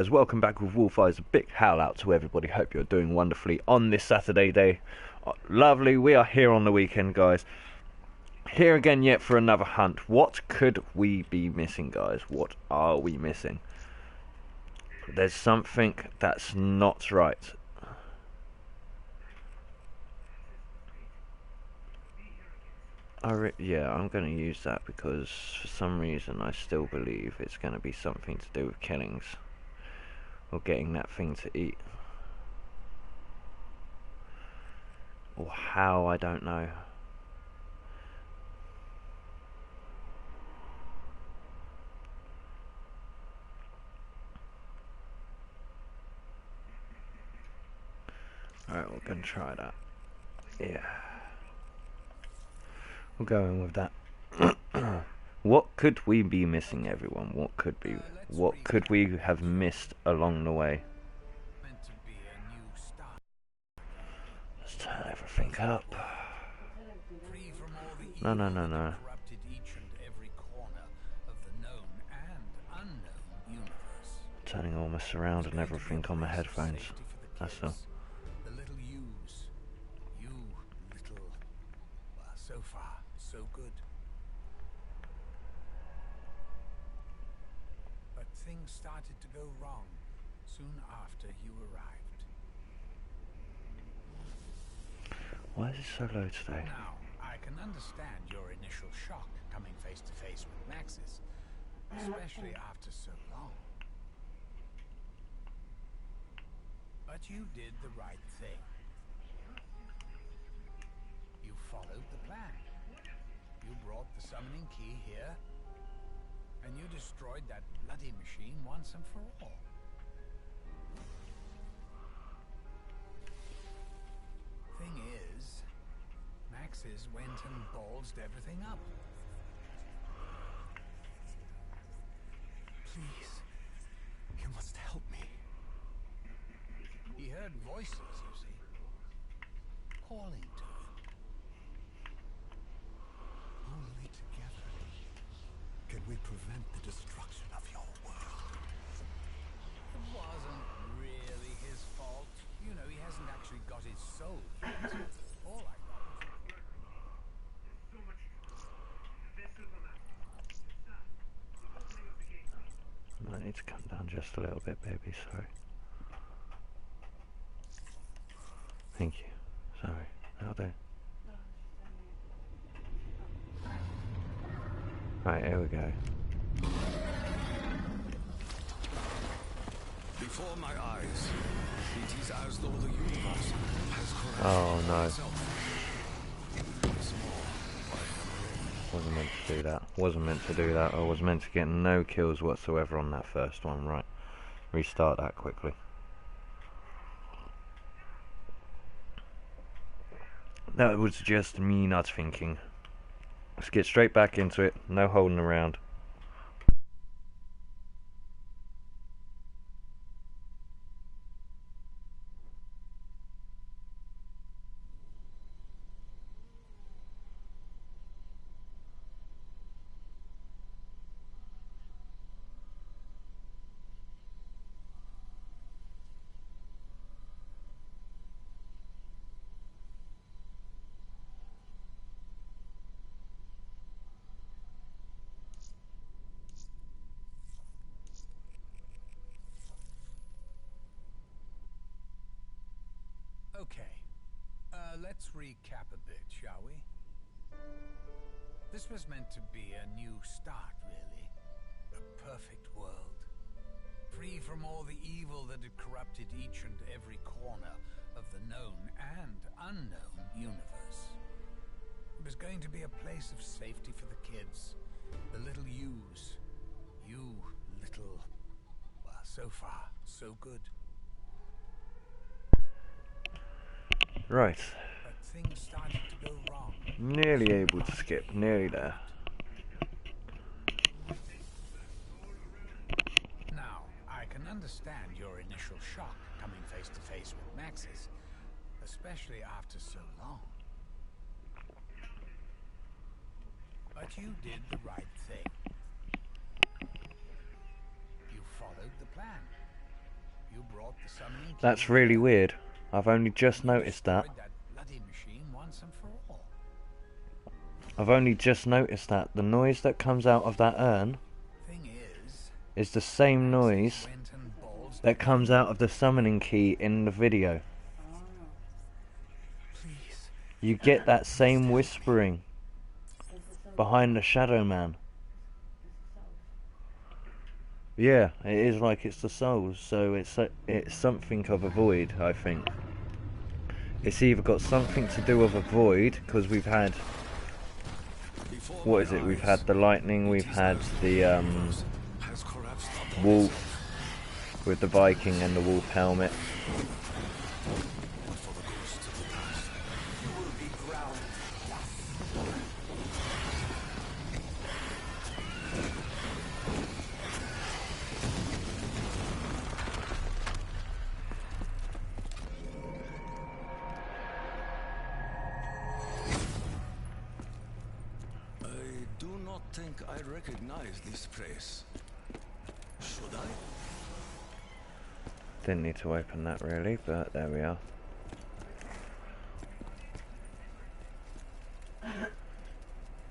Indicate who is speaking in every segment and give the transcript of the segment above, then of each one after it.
Speaker 1: Welcome back with Wolfeyes. A big howl out to everybody. Hope you're doing wonderfully on this Saturday day. Lovely. We are here on the weekend, guys. Here again yet for another hunt. What could we be missing, guys? What are we missing? There's something that's not right. Yeah, I'm going to use that because for some reason I still believe it's going to be something to do with killings. Or getting that thing to eat. Or how, I don't know. Alright, we're going to try that. Yeah. We'll go in with that. What could we be missing, everyone? What could we have missed along the way? Let's turn everything up. No. Turning all my surround and everything on my headphones. That's all.
Speaker 2: So far, so good. But things started to go wrong soon after you arrived.
Speaker 1: Why is it so low today?
Speaker 2: Now, I can understand your initial shock coming face to face with Maxis, especially after so long. But you did the right thing. You followed the plan. You brought the summoning key here, and you destroyed that bloody machine once and for all. Thing is, Maxis went and ballsed everything up.
Speaker 3: Please, you must help me.
Speaker 2: He heard voices, you see, calling to him.
Speaker 3: Only together can we prevent the destruction of your world.
Speaker 2: It wasn't really his fault. You know, he hasn't actually got his soul yet. All I got was...
Speaker 1: I need to come down just a little bit, baby. Sorry. Thank you. Sorry. That'll do. Right, here we go.
Speaker 3: Before my eyes, it is as though the universe has corrupted
Speaker 1: Oh no.
Speaker 3: itself. Once more,
Speaker 1: Wasn't meant to do that. Wasn't meant to do that. I was meant to get no kills whatsoever on that first one. Right. Restart that quickly. That was just me not thinking. Let's get straight back into it. No holding around.
Speaker 2: Okay, let's recap a bit, shall we? This was meant to be a new start, really. A perfect world. Free from all the evil that had corrupted each and every corner of the known and unknown universe. It was going to be a place of safety for the kids, the little yous. You little... well, so far, so good.
Speaker 1: Right.
Speaker 2: But things started to go wrong.
Speaker 1: Nearly able to skip. Nearly there.
Speaker 2: Now, I can understand your initial shock coming face to face with Maxis, especially after so long. But you did the right thing. You followed the plan. brought the summoning key
Speaker 1: That's really weird. I've only just noticed that.
Speaker 2: destroyed that bloody machine once and for all.
Speaker 1: I've only just noticed that. The noise that comes out of that urn
Speaker 2: Thing
Speaker 1: is the same noise
Speaker 2: went and balls
Speaker 1: that comes out of the summoning key in the video.
Speaker 2: please.
Speaker 1: You get that same whispering behind the Shadow Man. Yeah, it is like it's the souls, so it's something of a void, I think. It's either got something to do with a void, because we've had, what is it, we've had the lightning, we've had the wolf with the Viking and the wolf helmet.
Speaker 3: I think I recognize this place. Should I?
Speaker 1: Didn't need to open that really, but there we are.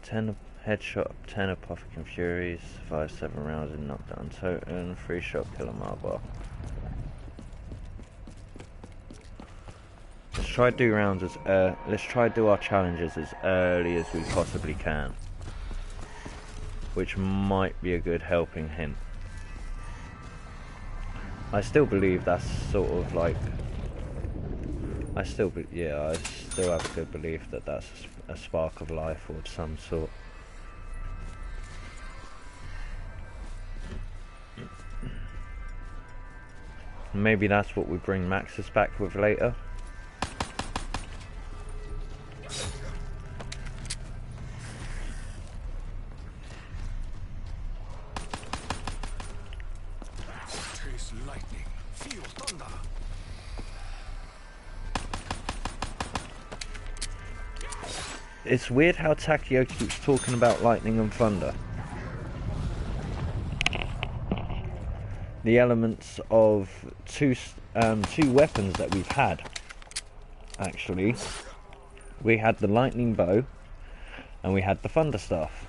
Speaker 1: 10 headshot, 10 Apothecary Furies, 5-7 rounds in knockdown totem, 3 shot killer marble. Let's try do rounds as let's try do our challenges as early as we possibly can, which might be a good helping hint. I still believe that's sort of like, I still have a good belief that that's a spark of life of some sort. Maybe that's what we bring Maxis back with later.
Speaker 3: Taste lightning, feel thunder.
Speaker 1: It's weird how Takio keeps talking about lightning and thunder. The elements of two weapons that we've had. Actually, we had the lightning bow, and we had the thunder staff.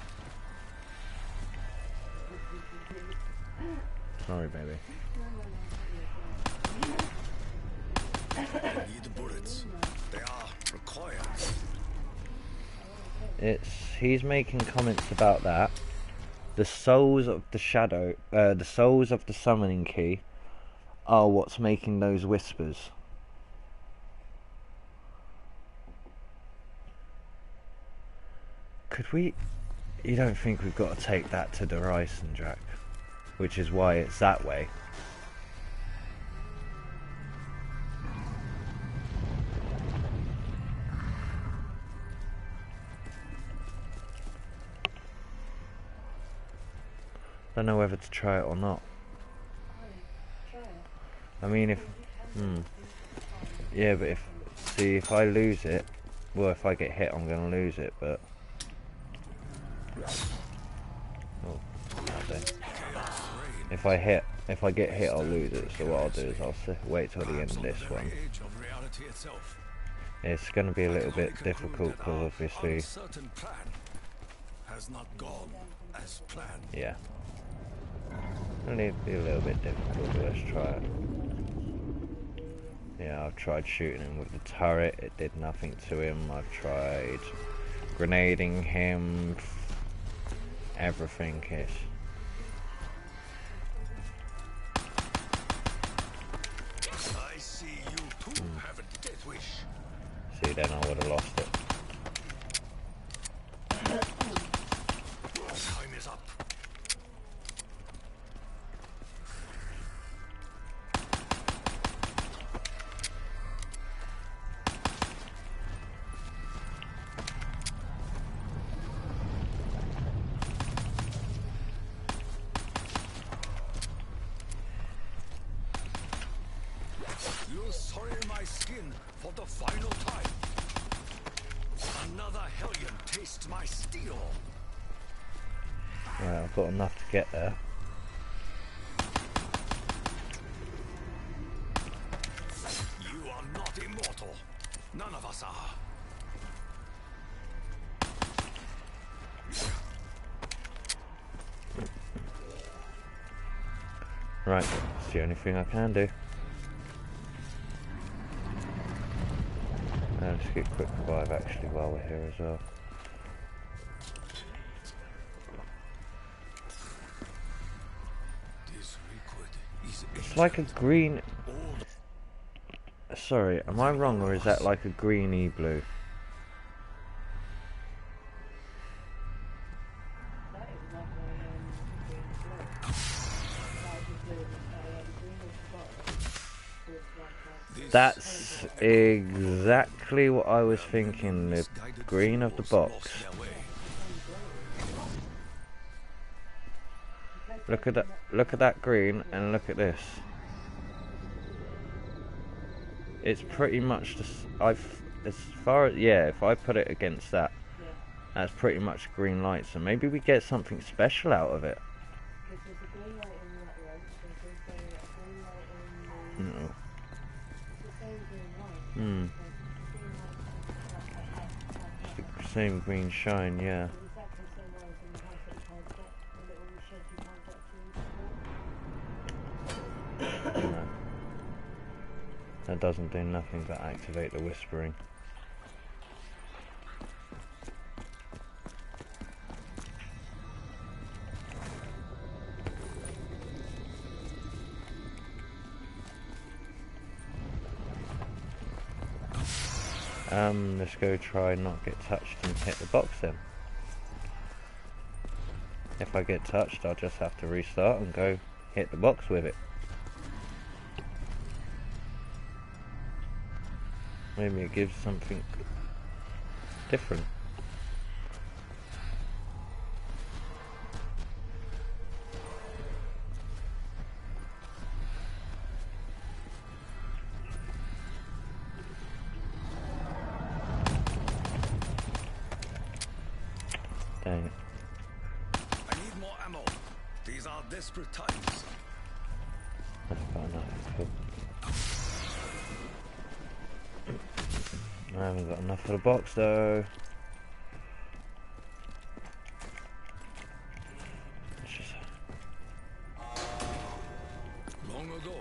Speaker 1: Sorry, baby.
Speaker 3: Need bullets. They are required.
Speaker 1: He's making comments about that. The souls of the shadow, the souls of the summoning key are what's making those whispers. Could we... You don't think we've got to take that to the Reisendrach, which is why it's that way. I don't know whether to try it or not. I mean, if... Yeah, but if I lose it... Well, if I get hit, I'm going to lose it, but... Oh, okay. If I get hit, I'll lose it, so what I'll do is I'll wait till the end of this one. It's going to be a little bit difficult, because obviously...
Speaker 3: Has not gone as planned.
Speaker 1: Yeah. It'll be a little bit difficult, but let's try it. Yeah, I've tried shooting him with the turret, it did nothing to him. I've tried grenading him, everything is.
Speaker 3: I see you too have a death wish.
Speaker 1: See, then I would have lost it.
Speaker 3: Time is up. You'll soil my skin for the final time. Another hellion tastes my steel.
Speaker 1: Right, I've got enough to get there.
Speaker 3: mortal. None of us are.
Speaker 1: Right, it's the only thing I can do. Let's get quick revive actually while we're here as well. It's like a green... Sorry, am I wrong, or is that like a greeny blue? That's exactly what I was thinking, the green of the box. Look at that green, and look at this. It's pretty much as far as, yeah, if I put it against that, that's pretty much green light, so maybe we get something special out of it. No. It's the same green shine, yeah. No. That doesn't do nothing but activate the whispering. Let's go try and not get touched and hit the box then. If I get touched, I'll just have to restart and go hit the box with it. Maybe it gives something different. Dang it.
Speaker 3: I need more ammo. These are desperate times.
Speaker 1: I've got enough. Cool. I haven't got enough for the box though.
Speaker 3: Long ago,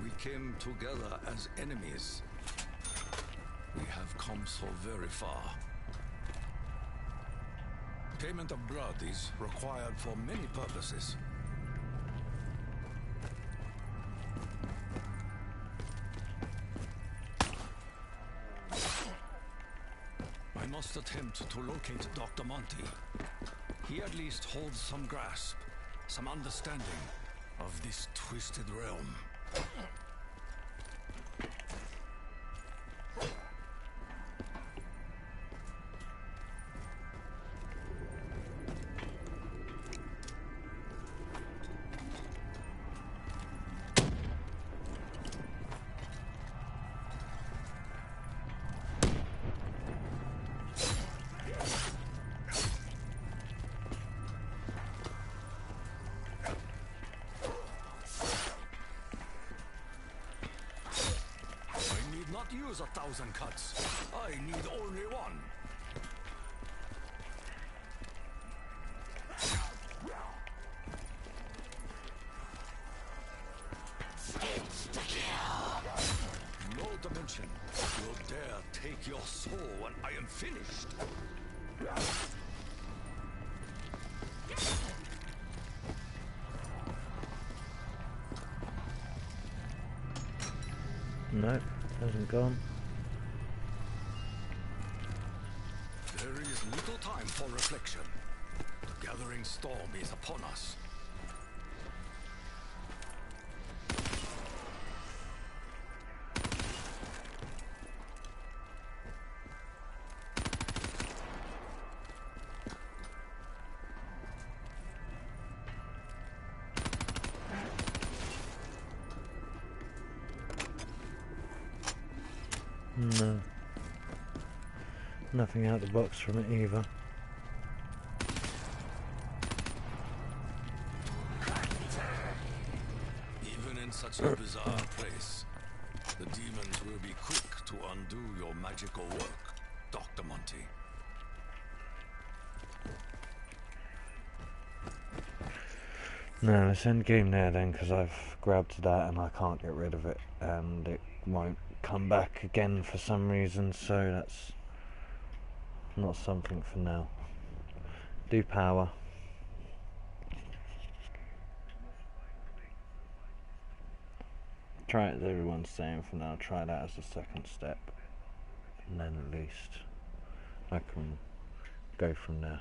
Speaker 3: we came together as enemies. We have come so very far. Payment of blood is required for many purposes. I must attempt to locate Dr. Monty. He at least holds some grasp, some understanding of this twisted realm. Use 1,000 cuts. I need only one. No dimension will dare take your soul when I am finished.
Speaker 1: No, hasn't gone.
Speaker 3: There is little time for reflection. The gathering storm is upon us.
Speaker 1: No. Nothing out the box from it either.
Speaker 3: Even in such a bizarre place, The demons will be quick to undo your magical work, Dr. Monty.
Speaker 1: No, let's end game there then, because I've grabbed that and I can't get rid of it, and it won't come back again for some reason, so that's not something for now. Do power. Try it as everyone's saying for now, try that as the second step, and then at least I can go from there.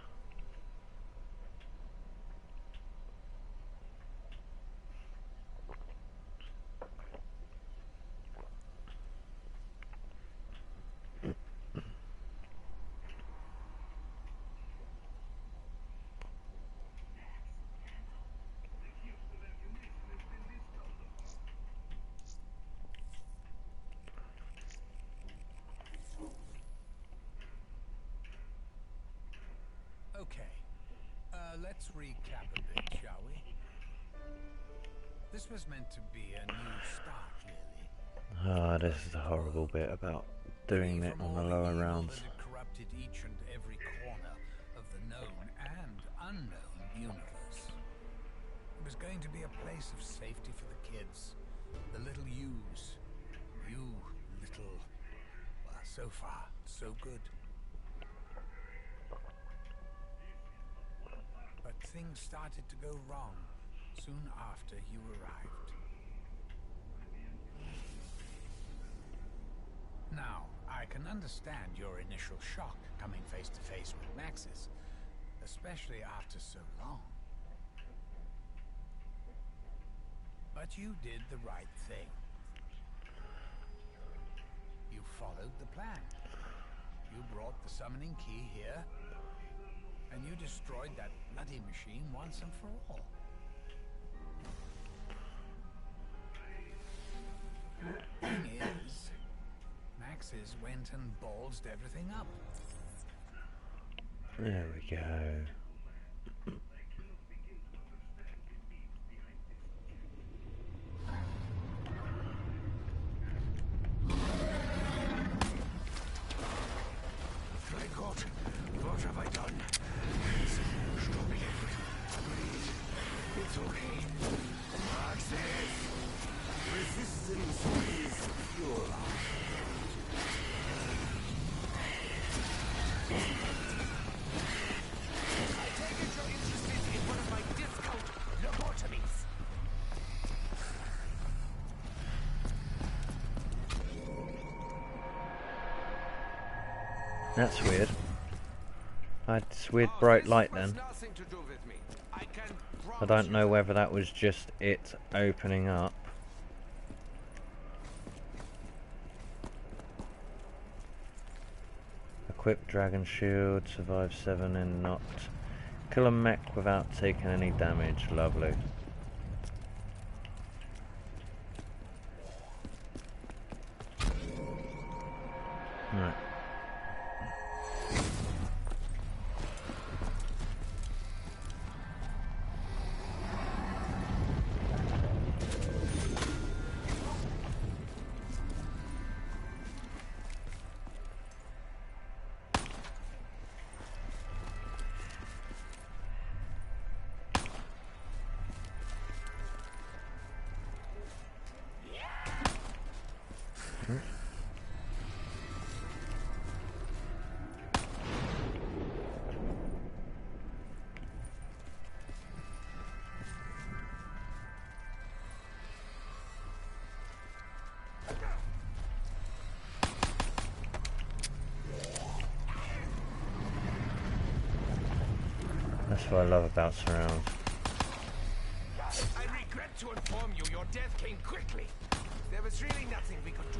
Speaker 2: Okay, let's recap a bit, shall we? This was meant to be a new start, really.
Speaker 1: Ah, this is the horrible bit about doing it on the lower rounds.
Speaker 2: That had corrupted each and every corner of the known and unknown universe. It was going to be a place of safety for the kids, the little yous. You little... Well, so far, so good. But things started to go wrong soon after you arrived. Now, I can understand your initial shock coming face to face with Maxis, especially after so long. But you did the right thing. You followed the plan. You brought the summoning key here, and you destroyed that bloody machine once and for all. Thing is, Maxis went and ballsed everything up.
Speaker 1: There we go.
Speaker 3: My God, what have I done? Stop it. Breathe. It's okay. Access. Resistance is pure. I take it you're interested in one of my discount lobotomies.
Speaker 1: That's weird. It's weird bright light then.
Speaker 3: Nothing to do with me. I can
Speaker 1: I don't know whether that was just it opening up. Equip Dragon Shield, survive 7 and knocked. Kill a mech without taking any damage, lovely. Right. That's what I love about surround.
Speaker 4: I regret to inform you, your death came quickly. There was really nothing we could do.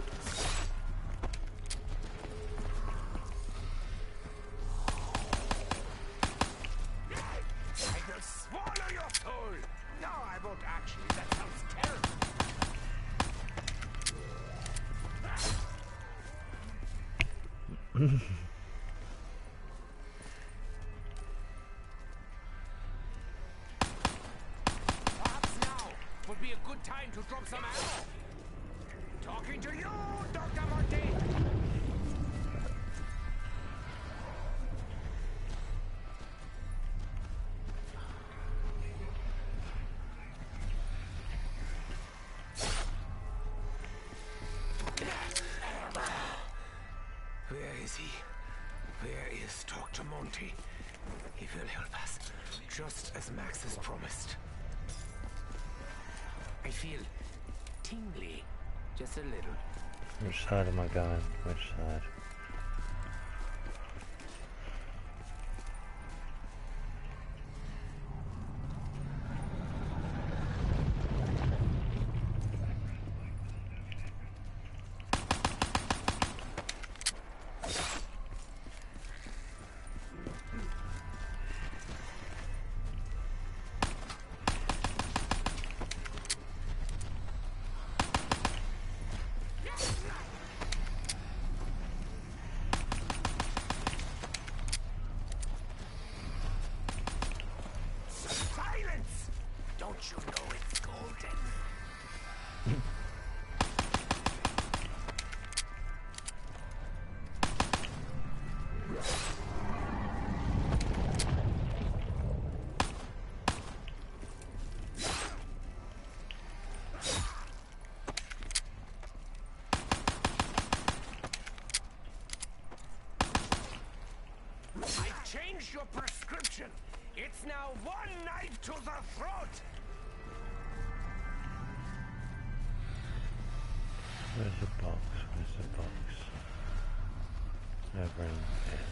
Speaker 4: I will swallow your soul! No, I won't actually. That sounds terrible. Perhaps now would be a good time to drop some ammo. Talking talking to you, Dr. Monty! Where is he? Where is Dr. Monty? He will help us, just as Max has promised. I feel tingly, just a little.
Speaker 1: Which side am I going? Which side?
Speaker 4: Don't you know it's golden? I've changed your prescription. It's now one knife to the throat.
Speaker 1: Where's the box? Where's the box? Over in here.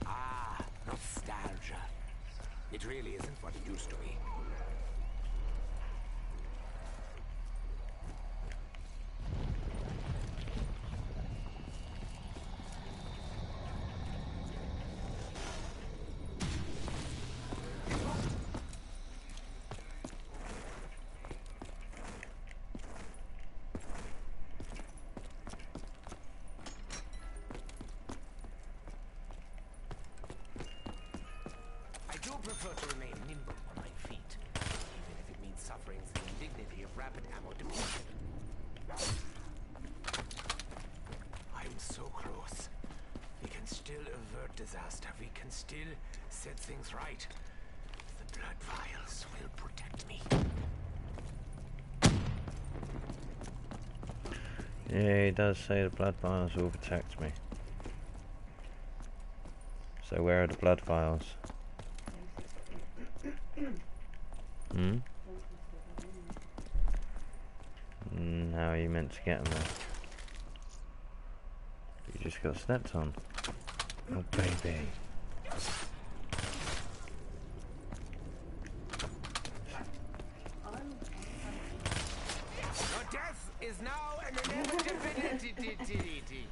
Speaker 4: Ah, nostalgia. It really isn't what it used to be. I do prefer to remain nimble on my feet, even if it means suffering the indignity of rapid ammo depletion. I'm so close. We can still avert disaster. We can still set things right. The blood vials will protect me.
Speaker 1: Yeah, he does say the blood vials will protect me. So where are the blood vials? Hmm? How are you meant to get them there? You just got stepped on. Oh baby.
Speaker 4: Your death is now an inevitability.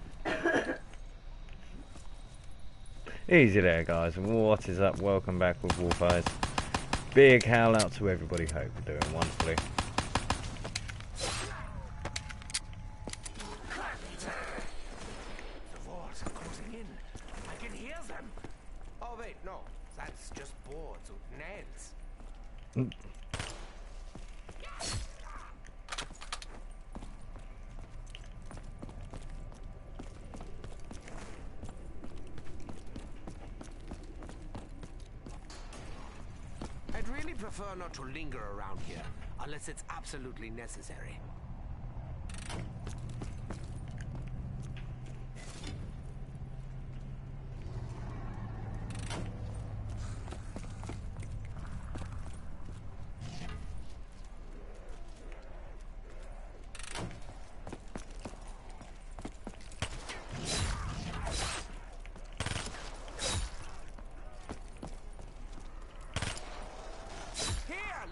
Speaker 1: Easy there guys, what is up? Welcome back with Wolfeyes. Big howl out to everybody, hope you're doing wonderfully.
Speaker 4: The walls are closing in. I can hear them. Oh wait, no. That's just boards with nails. I'd really prefer not to linger around here, unless it's absolutely necessary.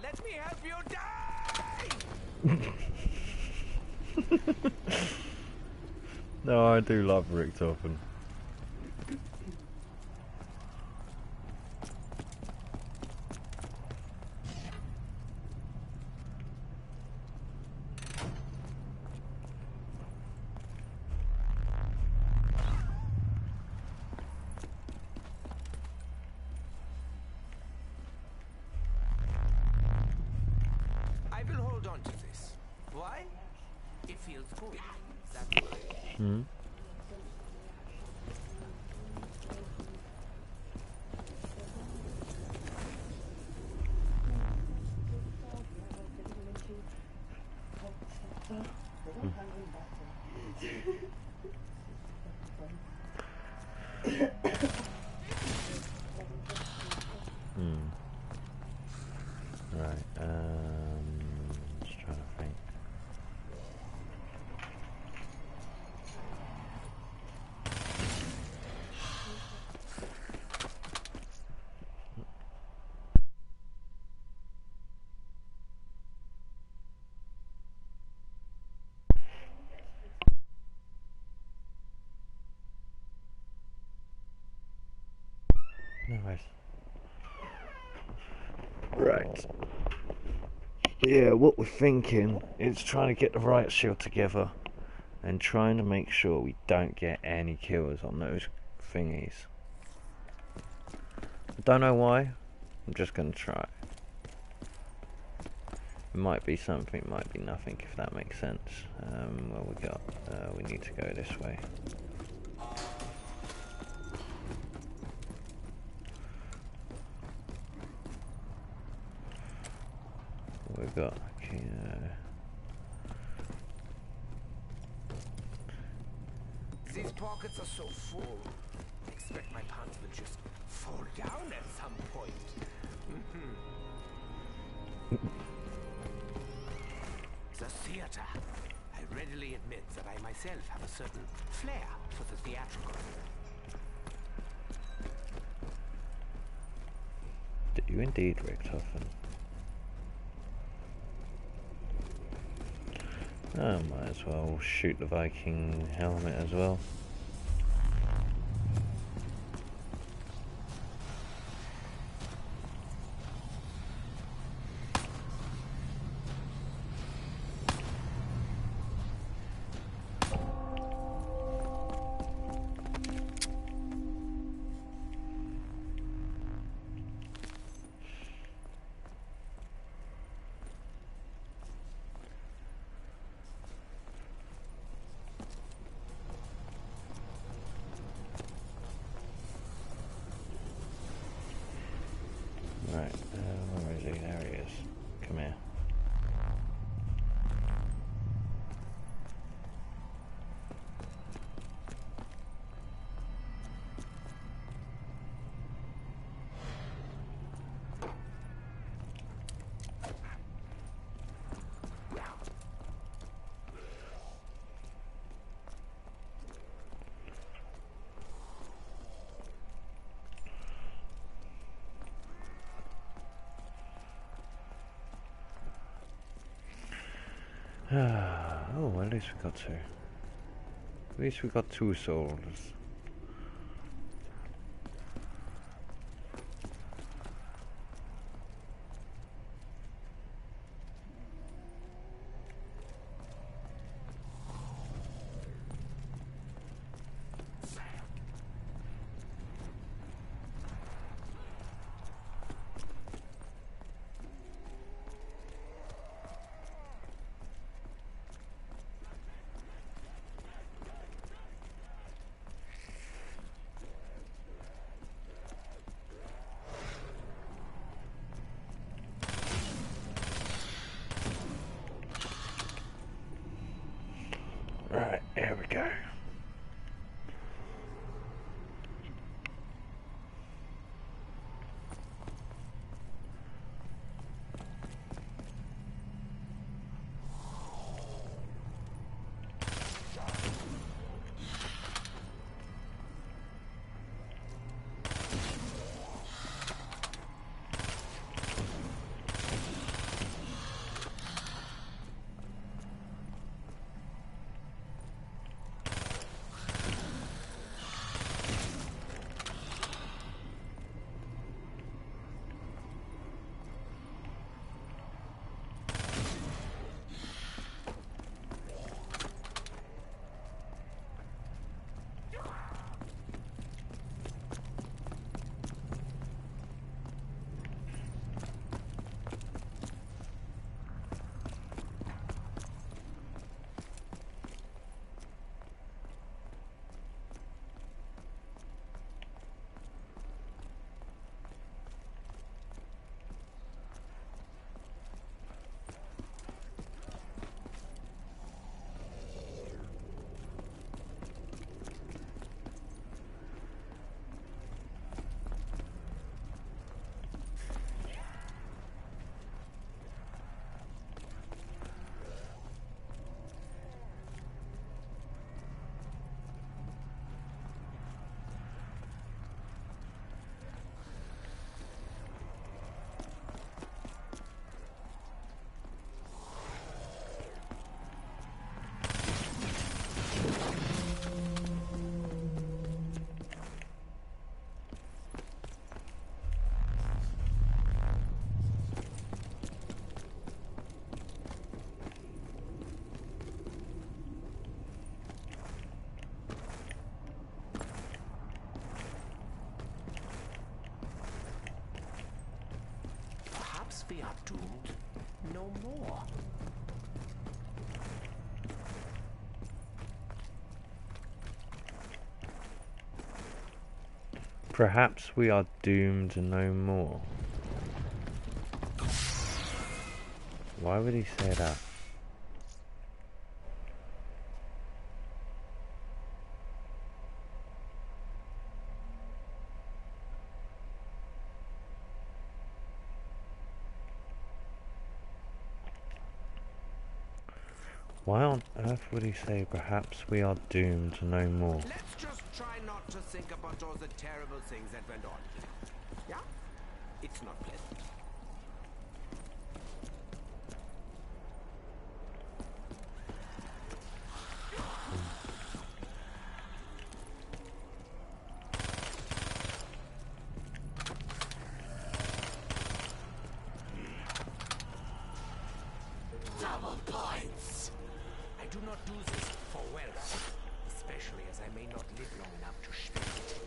Speaker 4: Let me help you die!
Speaker 1: No, I do love Richtofen.
Speaker 4: hold on to this. Why? It feels good. That's why.
Speaker 1: Hmm. Right, just trying to think. No worries. Right. Yeah, what we're thinking is trying to get the right shield together and trying to make sure we don't get any kills on those thingies. I don't know why. I'm just going to try. It might be something, it might be nothing, if that makes sense. Well, we need to go this way. We've got, okay,
Speaker 4: These pockets are so full. I expect my pants will just fall down at some point. The theater. I readily admit that I myself have a certain flair for the theatrical.
Speaker 1: do you indeed, Richtofen? I might as well shoot the Viking helmet as well. Right, where is he? There he is. Come here. Oh, well, at least we got two. At least we got two souls.
Speaker 4: We are doomed no more.
Speaker 1: Perhaps we are doomed no more. Why would he say that? Why on earth would he say perhaps we are doomed no more?
Speaker 4: Let's just try not to think about all the terrible things that went on here. Yeah? It's not pleasant. Double points! I do not do this for wealth, especially as I may not live long enough to spend it.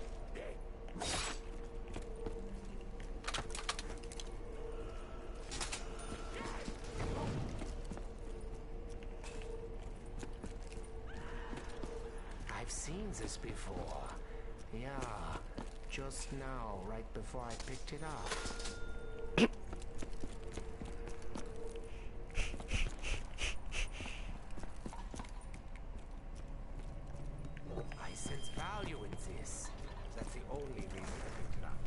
Speaker 4: I've seen this before. Yeah, just now, right before I picked it up. I sense value in this. That's the only reason I picked it up.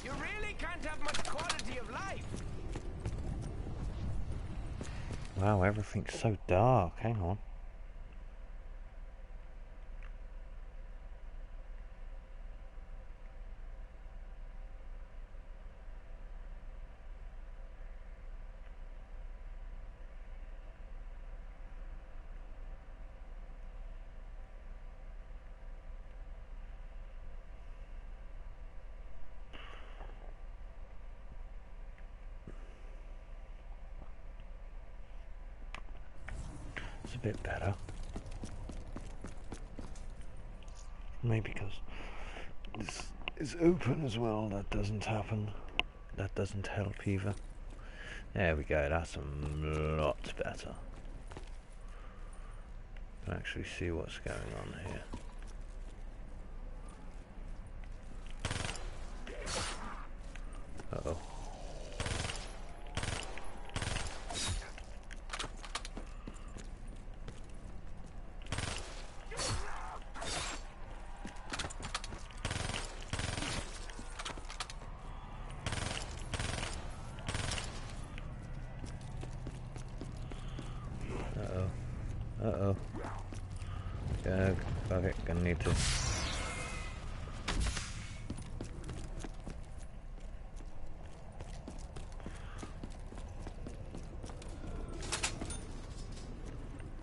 Speaker 4: You really can't have much quality of life.
Speaker 1: Wow, everything's so dark. Hang on. A bit better. Maybe because this is open as well. That doesn't happen. That doesn't help either. There we go. That's a lot better. Can actually see what's going on here. Uh-oh. Uh-oh. Yeah, okay, gonna need to.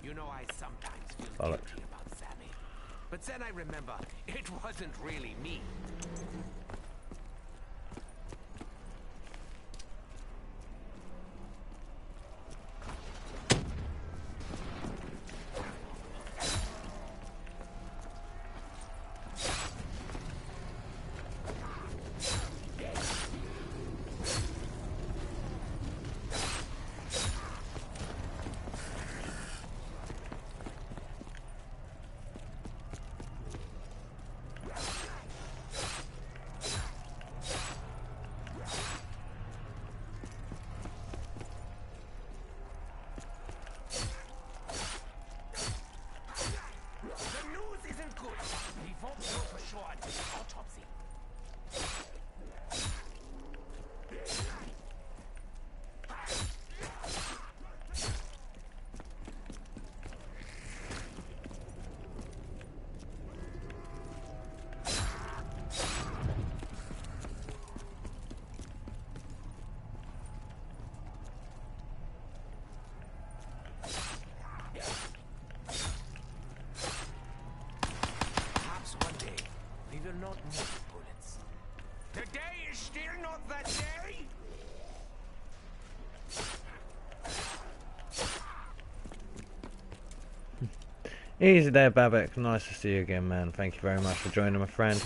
Speaker 4: You know, I sometimes feel
Speaker 1: Bollocks.
Speaker 4: guilty about Sammy. But then I remember, it wasn't really me. still not that day?
Speaker 1: Easy there, Babek. Nice to see you again, man. Thank you very much for joining, my friend.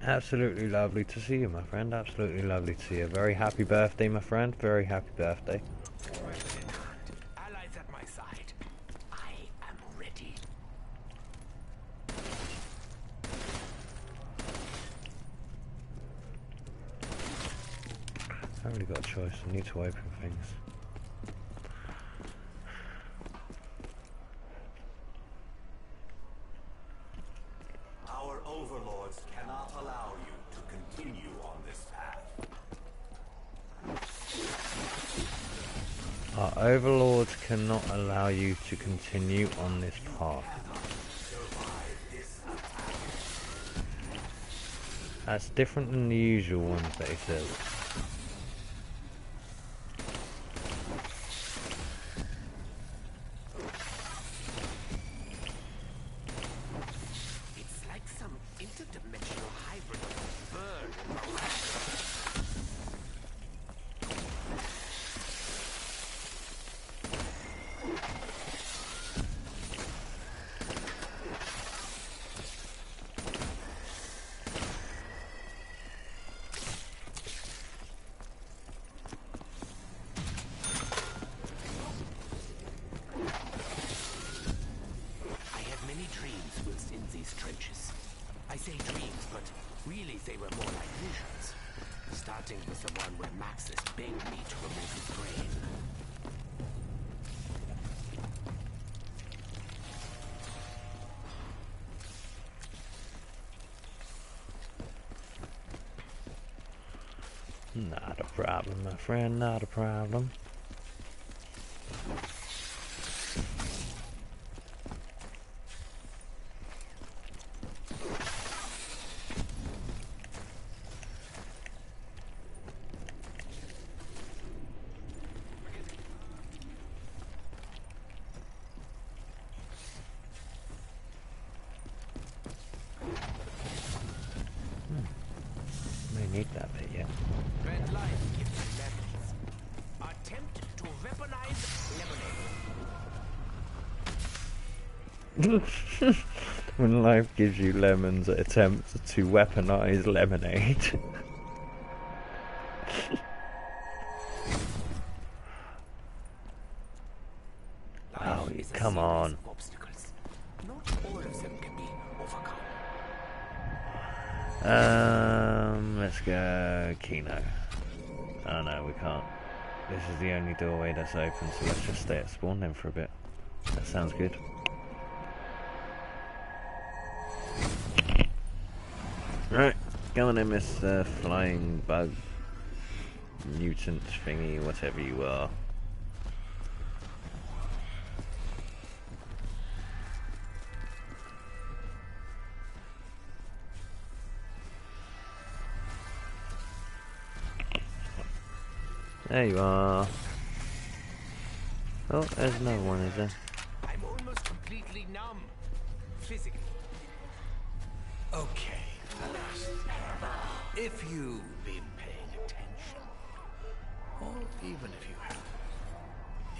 Speaker 1: Absolutely lovely to see you, my friend. Absolutely lovely to see you. Very happy birthday, my friend. Very happy birthday.
Speaker 4: Allies at my side. I am ready.
Speaker 1: I haven't really got a choice. I need to open things.
Speaker 5: Our overlords cannot allow you to continue on this path.
Speaker 1: Our overlords cannot allow you to continue on this path. That's different than the usual ones that he says.
Speaker 4: It's like some interdimensional hybrid of bird and I say dreams, but really they were more like visions. Starting with the one where Maxis begged me to remove his brain.
Speaker 1: Not a problem, my friend, not a problem. Need that bit, yeah.
Speaker 4: Red light gives you lemons. Attempt to weaponize lemonade.
Speaker 1: When life gives you lemons, it attempts to weaponize lemonade. Oh, come on.
Speaker 4: Obstacles. Not all of them can be overcome.
Speaker 1: Let's go Kino. Oh no, we can't. This is the only doorway that's open, so let's just stay at spawn then for a bit. That sounds good. Right, go on then, Mr. Flying Bug Mutant Thingy, whatever you are. There you are. Oh, there's another one, is there?
Speaker 4: I'm almost completely numb. Physically.
Speaker 2: Okay, fellas. If you've been paying attention, or even if you haven't,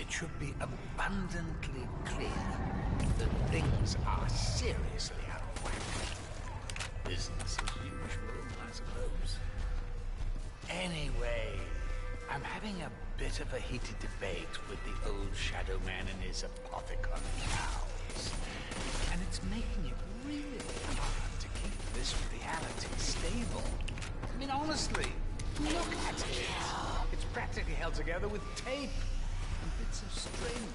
Speaker 2: it should be abundantly clear that things are seriously out of whack. Business as usual, I suppose. Anyway, I'm having a bit of a heated debate with the old Shadow Man and his apothecon cows. And it's making it really hard to keep this reality stable. I mean, honestly, look at it. It's practically held together with tape and bits of string.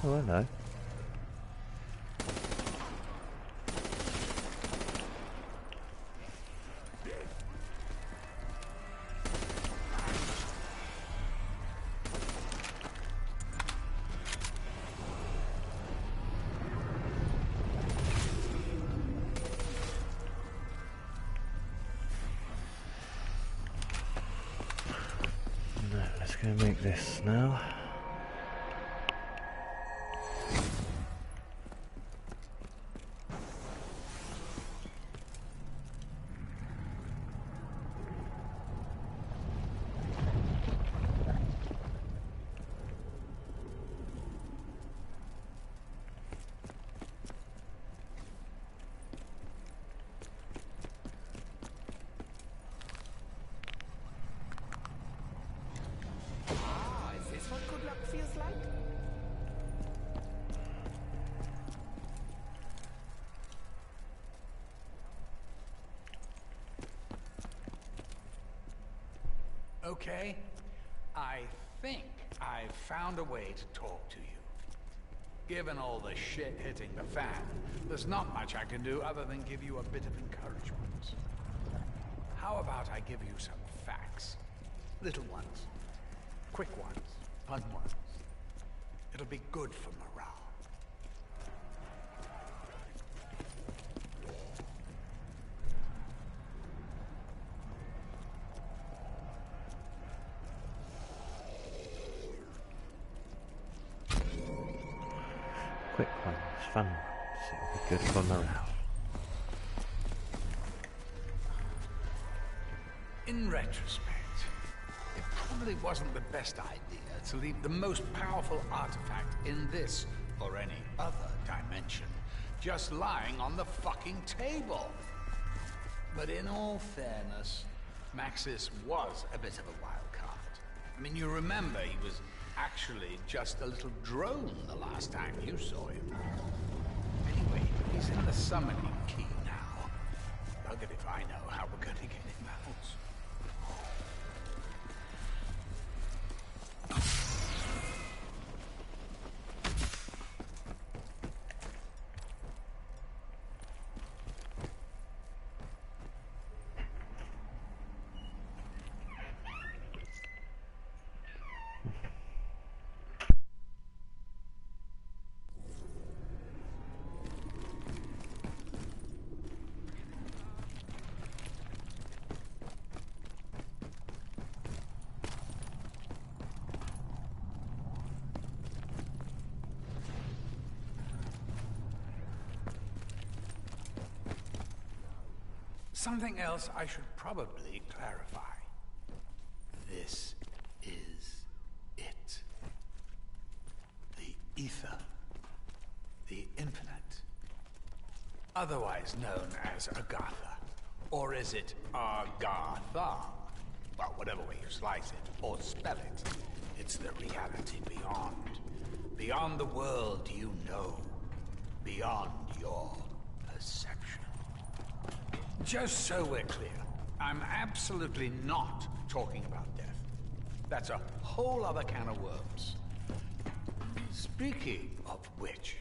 Speaker 1: Oh, I know. No, let's go make this now.
Speaker 4: Is this what good luck feels like?
Speaker 2: Okay, I think I've found a way to talk to you. Given all the shit hitting the fan, there's not much I can do other than give you a bit of encouragement. How about I give you some facts? Little ones, quick ones, fun ones. It'll be good for morale.
Speaker 1: Quick ones, fun ones. It'll be good for morale.
Speaker 2: In retrospect, it probably wasn't the best idea to leave the most powerful artifact in this or any other dimension just lying on the fucking table. But in all fairness, Maxis was a bit of a wild card. I mean, you remember he was actually just a little drone the last time you saw him. Anyway, he's in the summoning key now. Buggered if I know how we're going to get him out. Something else I should probably clarify. This is it. The ether. The infinite. Otherwise known as Agatha. Or is it Agatha? Well, whatever way you slice it, or spell it, it's the reality beyond. Beyond the world you know. Beyond your perception. Just so we're clear, I'm absolutely not talking about death. That's a whole other can of worms. Speaking of which,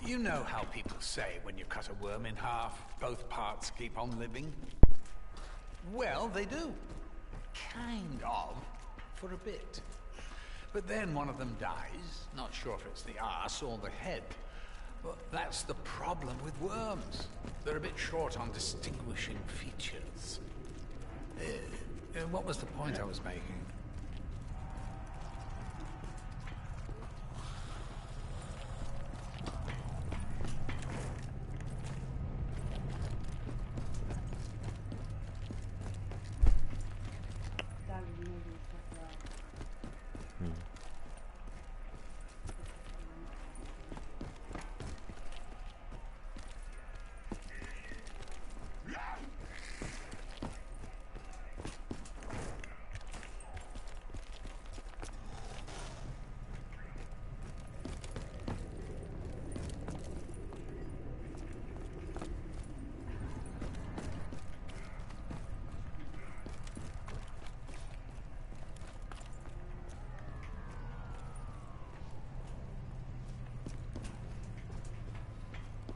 Speaker 2: you know how people say when you cut a worm in half, both parts keep on living? Well, they do. Kind of. For a bit. But then one of them dies. Not sure if it's the arse or the head. But that's the problem with worms. They're a bit short on distinguishing features. What was the point I was making?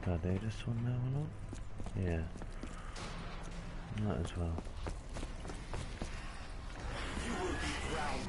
Speaker 1: Should I do this one now or not? Yeah. Might as well.
Speaker 5: You will be drowned.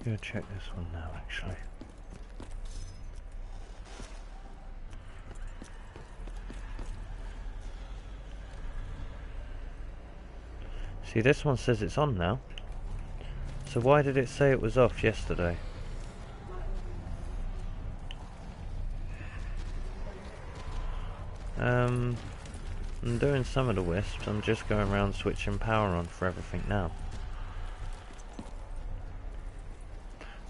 Speaker 1: Go check this one now, actually. See, this one says it's on now. So why did it say it was off yesterday? I'm doing some of the wisps. I'm just going around switching power on for everything now.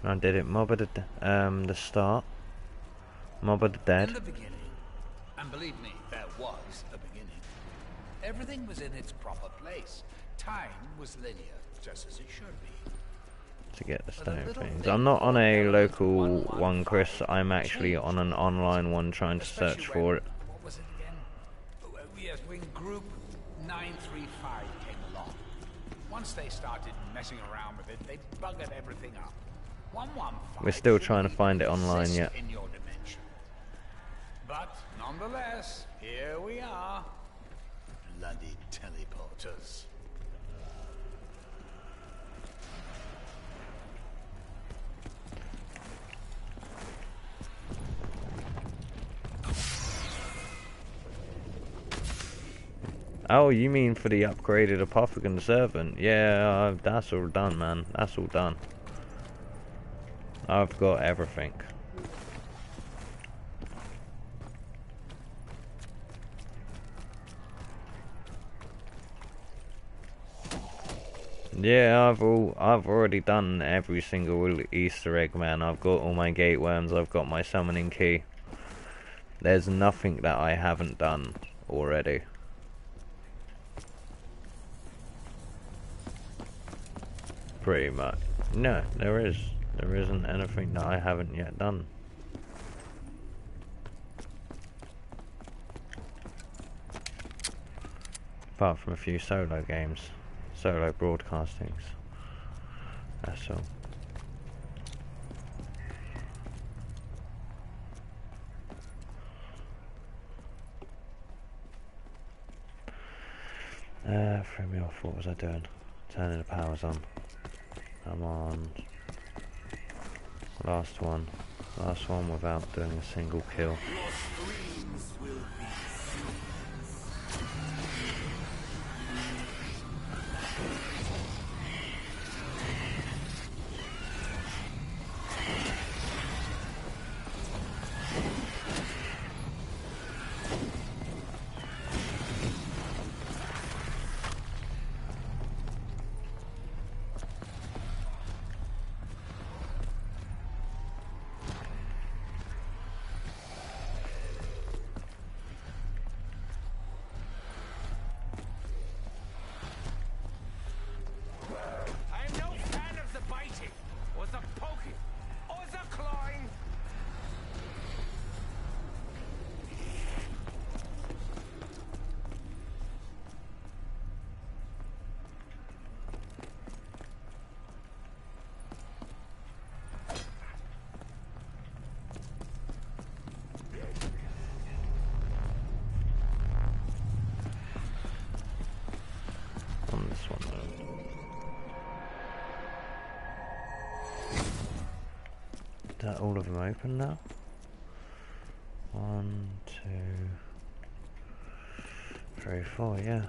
Speaker 1: And I did it mob of the start, mob of the dead.
Speaker 2: In the beginning, and believe me, there was a beginning, everything was in its proper place. Time was linear, just as it should be.
Speaker 1: To get the stone things. I'm not on a local one, Chris. I'm actually on an online one trying to search for it.
Speaker 2: What was it again? Oh, yes, when Group 935 came along. Once they started messing around with it, they buggered everything up. 115
Speaker 1: We're still trying to find it online yet.
Speaker 2: in your dimension. But nonetheless, here we are. Bloody teleporters.
Speaker 1: Oh, you mean for the upgraded Apothecon Servant? Yeah, that's all done, man. That's all done. I've got everything. Yeah, I've already done every single Easter egg, man. I've got all my gate worms. I've got my summoning key. There's nothing that I haven't done already. Pretty much. No, there isn't anything that I haven't yet done. Apart from a few solo games, solo broadcastings. That's all. Threw me off. What was I doing? Turning the powers on. I'm on last one without doing a single kill. all of them open now? 1, 2, 3, 4, yeah.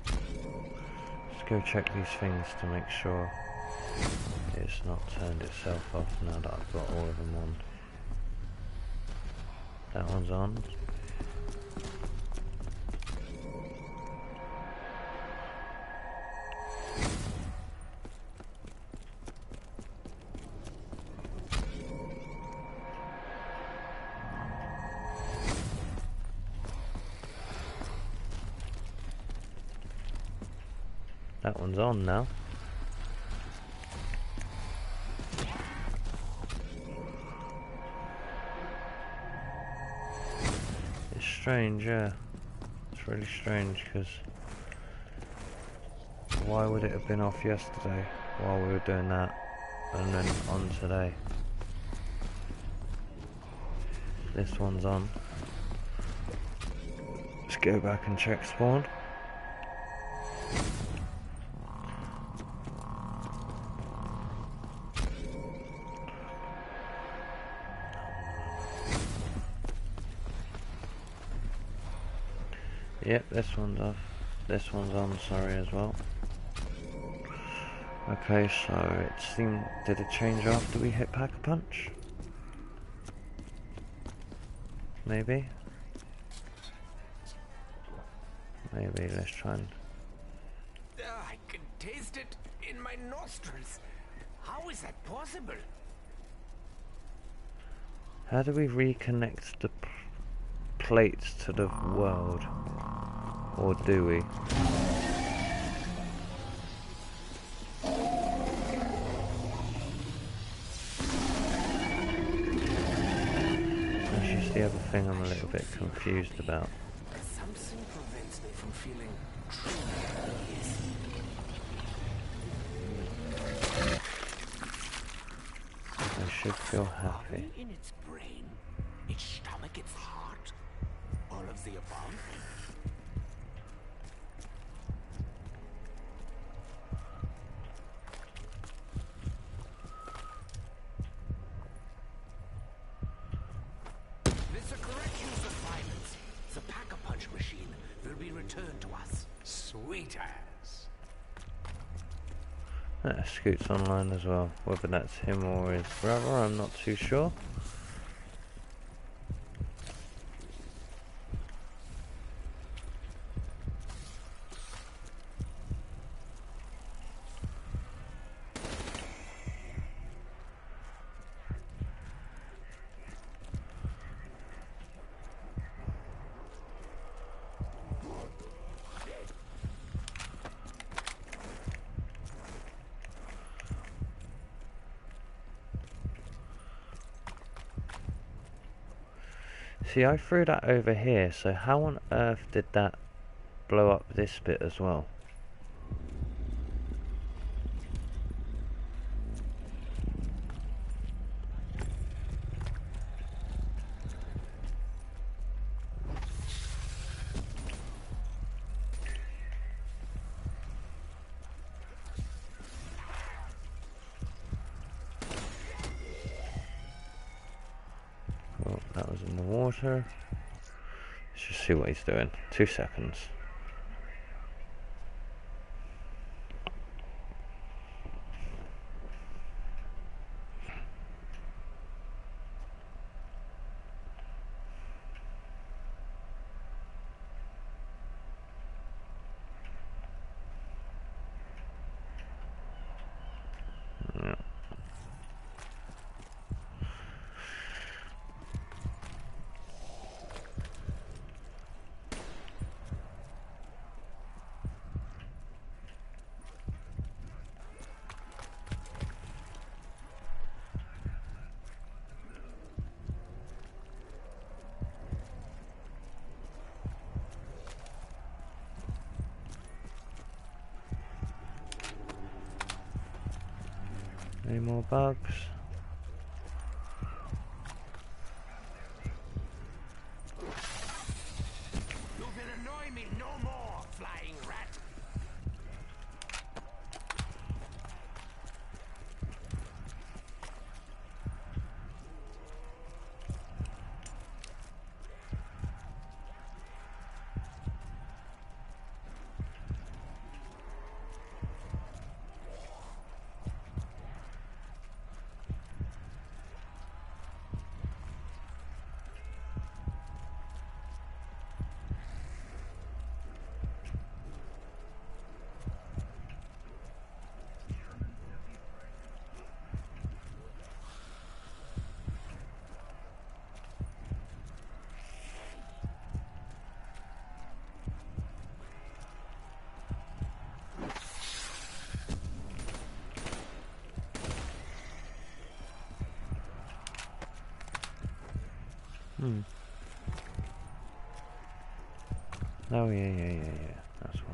Speaker 1: Let's go check these things to make sure it's not turned itself off now that I've got all of them on. That one's on. That one's on now. It's strange, yeah. It's really strange because why would it have been off yesterday while we were doing that and then on today? This one's on. Let's go back and check spawn. Yep, this one's off. This one's on, sorry, as well. Okay, so it seemed... Did it change after we hit Pack-a-Punch? Maybe? Maybe, let's try and...
Speaker 4: I can taste it in my nostrils. How is that possible?
Speaker 1: How do we reconnect the plates to the world? Or do we? That's just the other thing I'm a little bit confused about.
Speaker 4: Something prevents me from feeling truly at ease.
Speaker 1: I should feel happy.
Speaker 4: In its brain, its stomach, its heart, all of the above. This a correct use of violence. The Pack-a-Punch machine will be returned to us.
Speaker 2: Sweet ass.
Speaker 1: Scoot's online as well. Whether that's him or his brother, I'm not too sure. See, I threw that over here, so how on earth did that blow up this bit as well? Well, that was in the water. Let's just see what he's doing. 2 seconds. Yeah. Any more bugs?
Speaker 4: You will annoy me no more, flying rat.
Speaker 1: Oh yeah. That's right.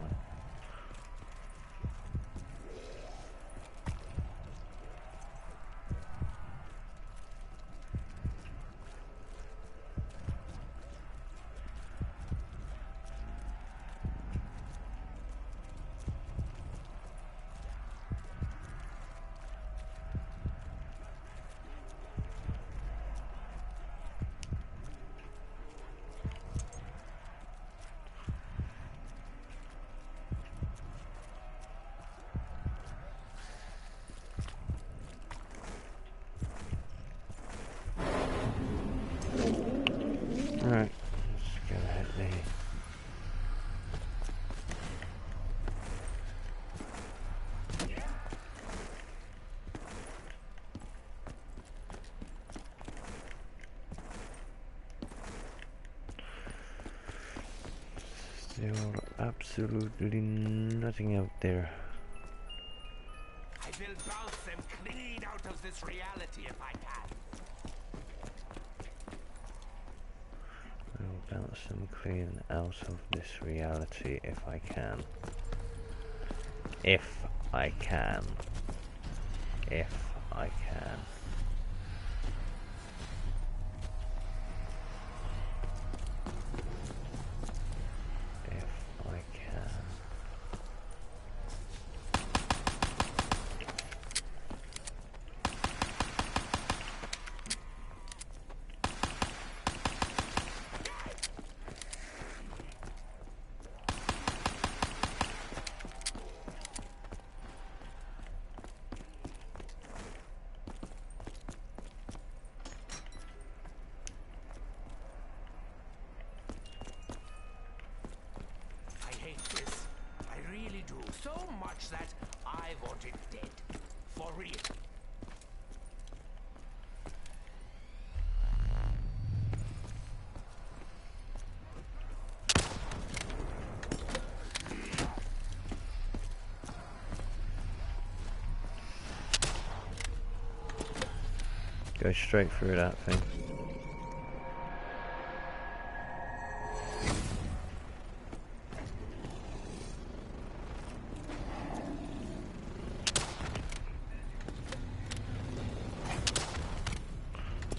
Speaker 1: Right, let's go ahead there. Still absolutely nothing out there.
Speaker 4: I will bounce them clean out of this reality if I can.
Speaker 1: I'll bounce them clean out of this reality if I can. If I can. If I can. If I can.
Speaker 4: So much that I want it dead. For real.
Speaker 1: Go straight through that thing.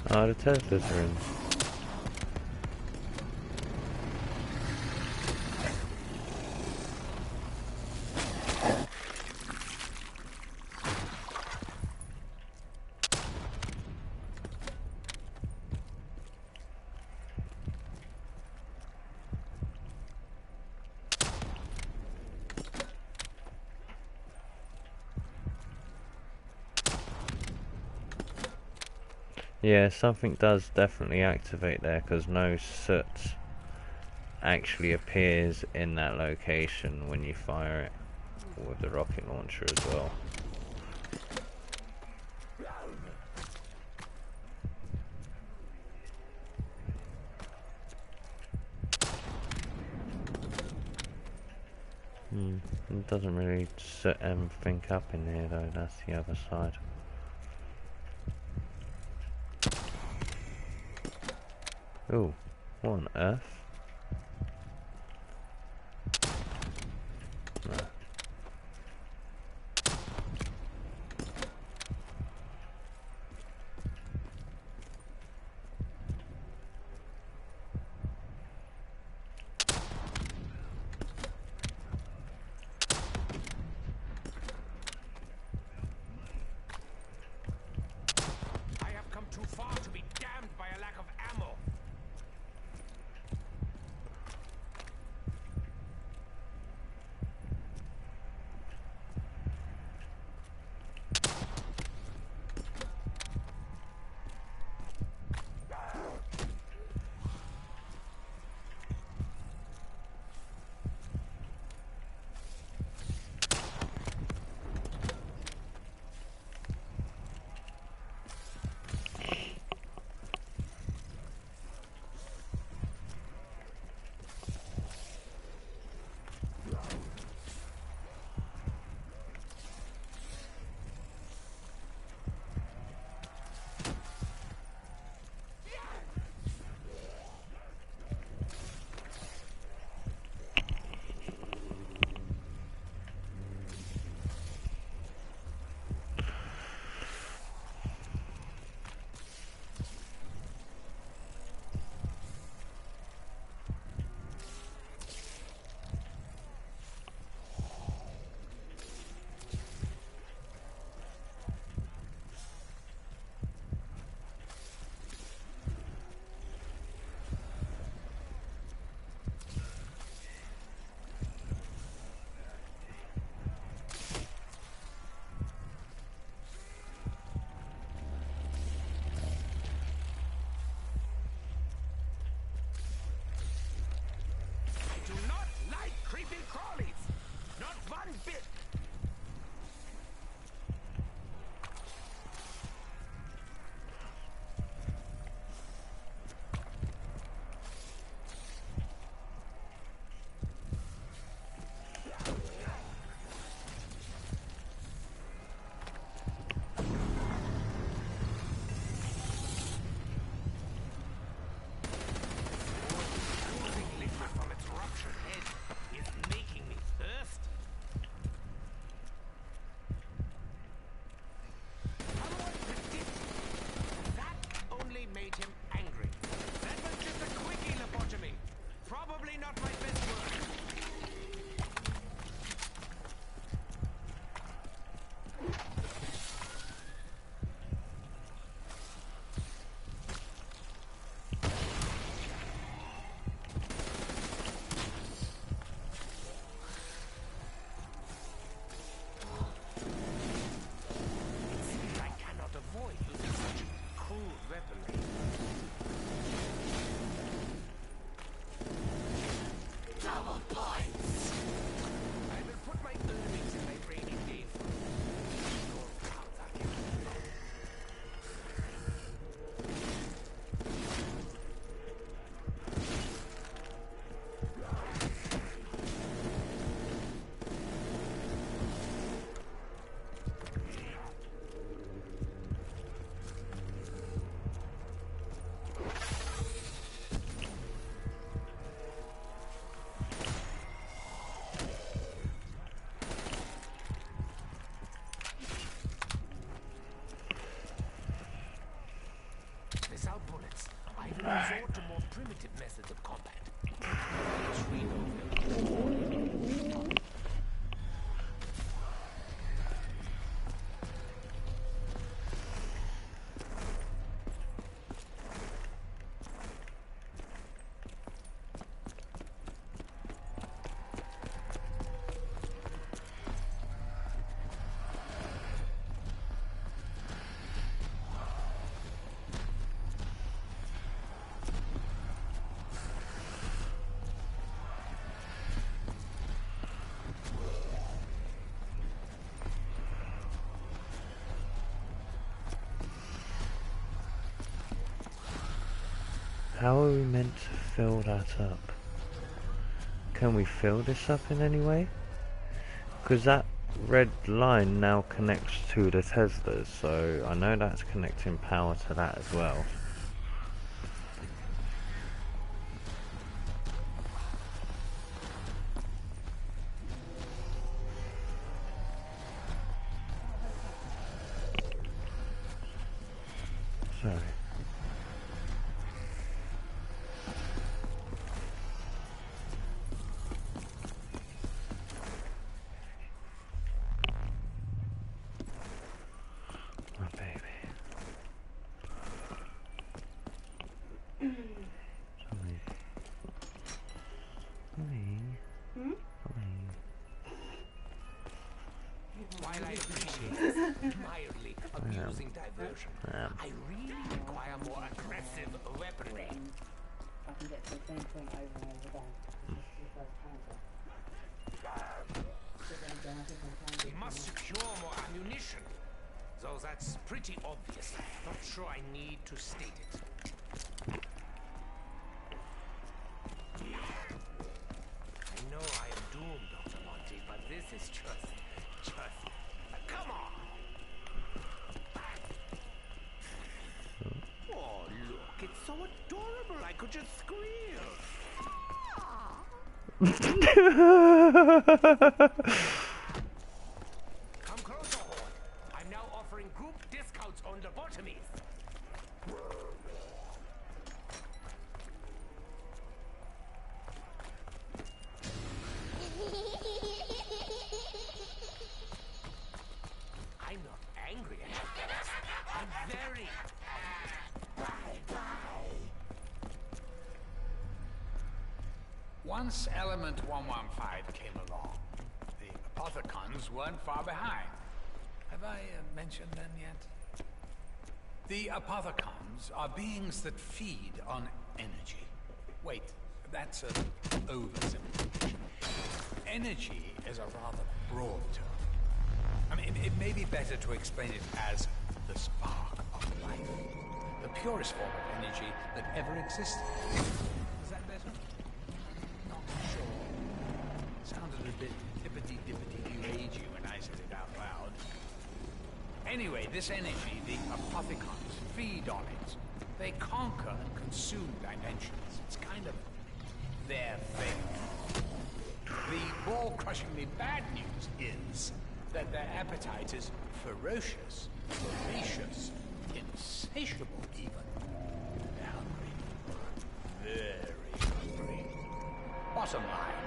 Speaker 1: Oh, the Teslas are in. Yeah, something does definitely activate there because no soot actually appears in that location when you fire it with the rocket launcher as well. It doesn't really soot everything up in here though, that's the other side. Oh, what on earth? No.
Speaker 4: I have come too far to be damned by a lack of ammo.
Speaker 1: How are we meant to fill that up? Can we fill this up in any way? Because that red line now connects to the Teslas, so I know that's connecting power to that as well. Sorry. My baby. Sorry.
Speaker 4: While I appreciate this mildly amusing diversion, I really require more aggressive weaponry.
Speaker 6: I can get to the same point over and over again. This is the first counter.
Speaker 4: We must secure more ammunition. Though that's pretty obvious. Not sure I need to state it. I know I am doomed, Dr. Monty, but this is just... come on! Oh, look, it's so adorable, I could just squeal. Come closer, Horn. I'm now offering group discounts on lobotomies. I'm not angry at you. I'm very...
Speaker 2: Once Element 115 came along, the Apothecons weren't far behind. Have I mentioned them yet? The Apothecons are beings that feed on energy. Wait, that's an oversimplification. Energy is a rather broad term. I mean, it may be better to explain it as the spark of life. The purest form of energy that ever existed. Is that better? Not sure. Sounded a bit tippity-dippity New Agey when I said it out loud. Anyway, this energy, the Apothecons feed on it. They conquer and consume dimensions. It's kind of their thing. The ball-crushingly bad news is that their appetite is ferocious, voracious, insatiable even. They're hungry. Very hungry. Bottom line,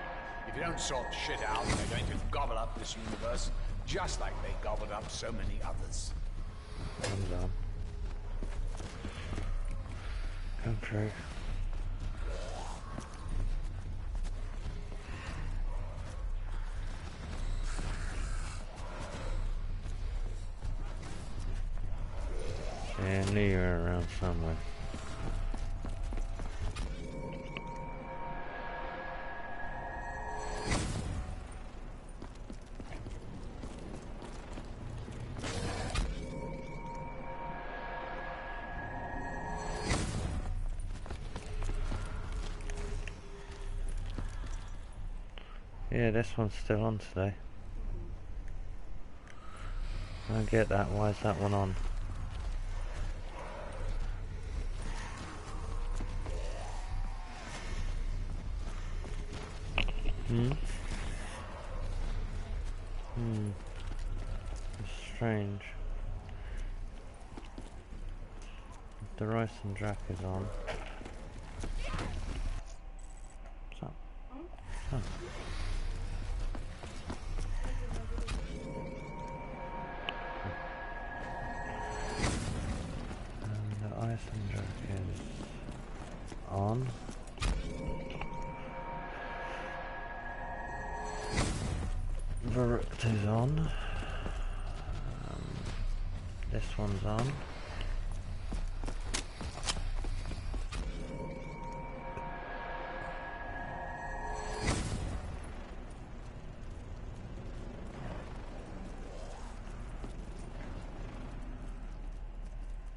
Speaker 2: if you don't sort shit out, they're going to gobble up this universe, just like they gobbled up so many others.
Speaker 1: Comes on. Come through. Yeah, I knew you were around somewhere. Yeah, this one's still on today. I don't get that. Why is that one on? It's strange. The rice and Drac is on. What's up? Oh. And the ice and Drac is on. Verruct is on. This one's on.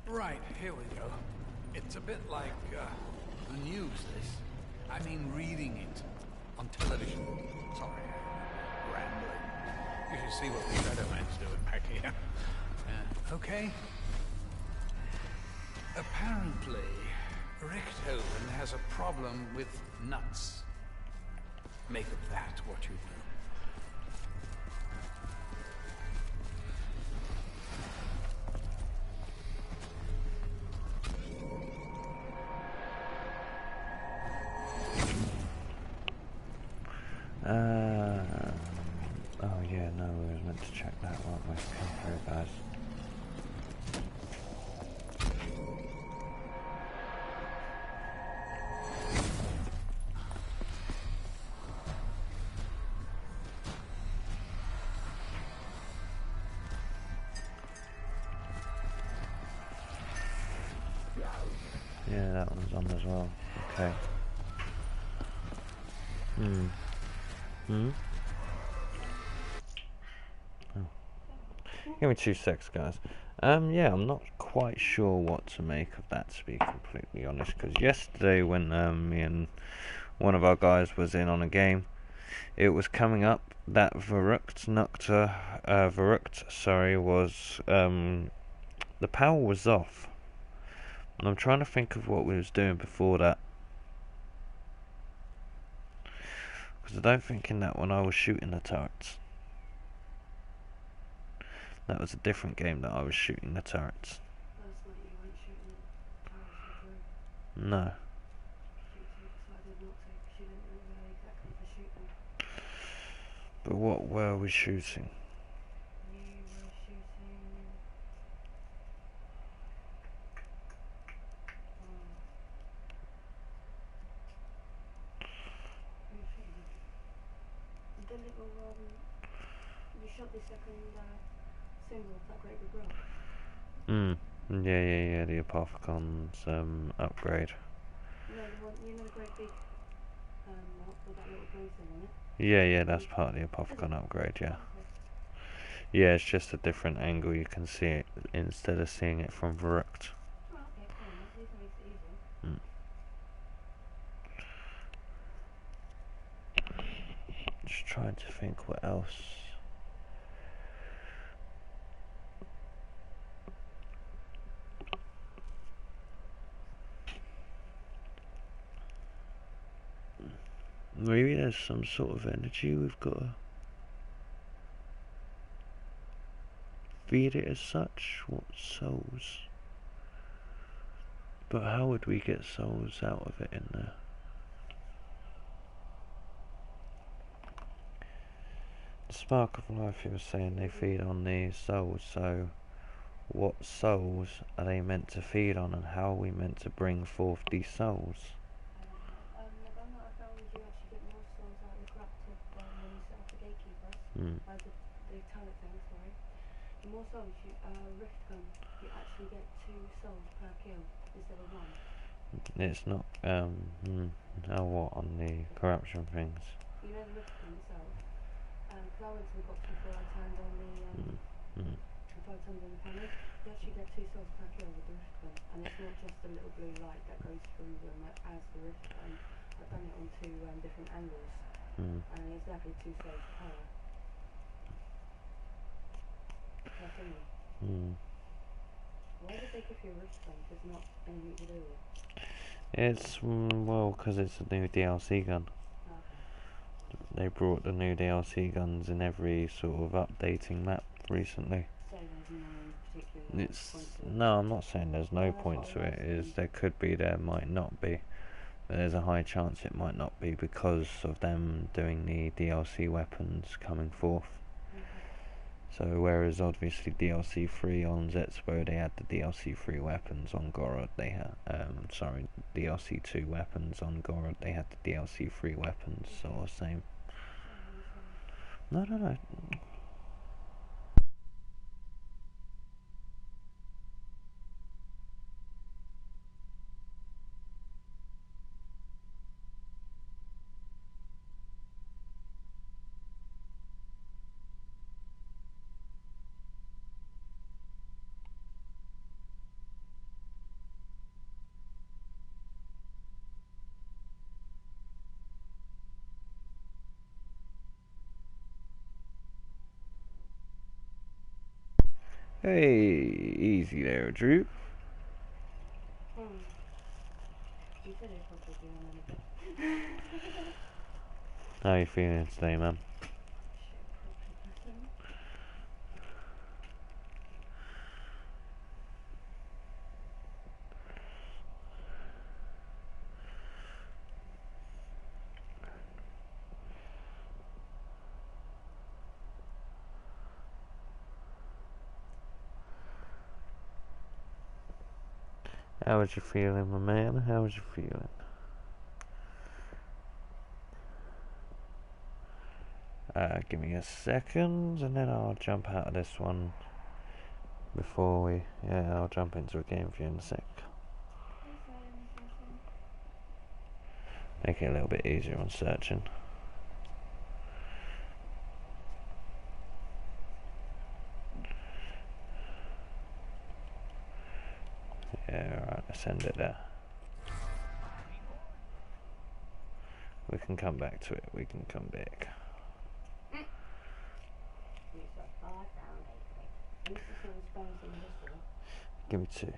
Speaker 2: Right, here we go. It's a bit like the news, this. I mean reading it on television. Sorry, rambling. You should see what the Shadowman's doing back here. Okay. Apparently, Richthofen has a problem with nuts. Make of that what you will.
Speaker 1: Oh yeah, no, we were meant to check that, weren't we? Come through, guys. Yeah, that one's on as well. Okay. Oh. Give me 2 secs, guys. Yeah, I'm not quite sure what to make of that, to be completely honest, because yesterday when me and one of our guys was in on a game, it was coming up that Verrucht, was, the power was off. And I'm trying to think of what we was doing before that. Because I don't think in that one I was shooting the turrets. That was a different game that I was shooting the turrets.
Speaker 6: Last night you weren't shooting the turrets with her.
Speaker 1: No.
Speaker 6: She decided not to because she didn't know exactly for shooting.
Speaker 1: But what were we shooting?
Speaker 6: You were shooting... Who were you shooting? The little, you shot the second single of that great big rock.
Speaker 1: Yeah, the Apothecon's upgrade.
Speaker 6: No, the one, you know the great big rock with that little blue thing on it?
Speaker 1: Yeah, that's part of the Apothecon upgrade, yeah. Yeah, it's just a different angle, you can see it instead of seeing it from Verrucht.
Speaker 6: Oh, okay, cool. That makes it easier.
Speaker 1: Just trying to think what else. Maybe there's some sort of energy we've got to feed it as such. What souls? But how would we get souls out of it in there? The Spark of Life, you were saying they feed on these souls, so what souls are they meant to feed on, and how are we meant to bring forth these souls?
Speaker 6: The gun that I found, you actually get more souls out of the corrupted when you set up the gatekeepers. The talent thing, sorry. The more souls you, Rift gun, you actually get 2 souls per kill instead of 1.
Speaker 1: It's not, now what, on the corruption things?
Speaker 6: You know the Rift gun itself? Because I went to the box before I turned on the, before I turned on the panel, you actually get 2 souls per kill with the Rift gun. And it's not just a little blue light that goes through them as the Rift gun. I've done it on 2 different angles. And it's exactly 2 souls per thingy. Why did they give you a Rift gun if it's not anything to do with it?
Speaker 1: It's, well, because it's a new DLC gun. They brought the new DLC guns in every sort of updating map recently.
Speaker 6: So there's no particular
Speaker 1: It's
Speaker 6: point to it.
Speaker 1: no, I'm not saying there's no point to it. Is there could be, there might not be. But there's a high chance it might not be because of them doing the DLC weapons coming forth. So whereas obviously DLC 3 on Zetspo they had the DLC 3 weapons, on Gorod they had DLC 2 weapons, on Gorod they had the DLC 3 weapons, so same. No. Hey, easy there, Drew.
Speaker 6: You said it probably be on in a bit.
Speaker 1: How are you feeling today, man? How was you feeling, my man? How was you feeling? Give me a second, and then I'll jump out of this one before we... Yeah, I'll jump into a game for you in a sec. Make it a little bit easier on searching. Yeah, alright, let's end it there. We can come back to it, we can come back. Give me 2.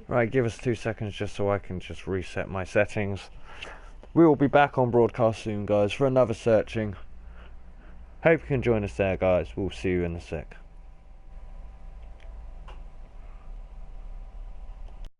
Speaker 1: Right, give us 2 seconds just so I can just reset my settings. We will be back on broadcast soon, guys, for another searching. Hope you can join us there, guys. We'll see you in a sec.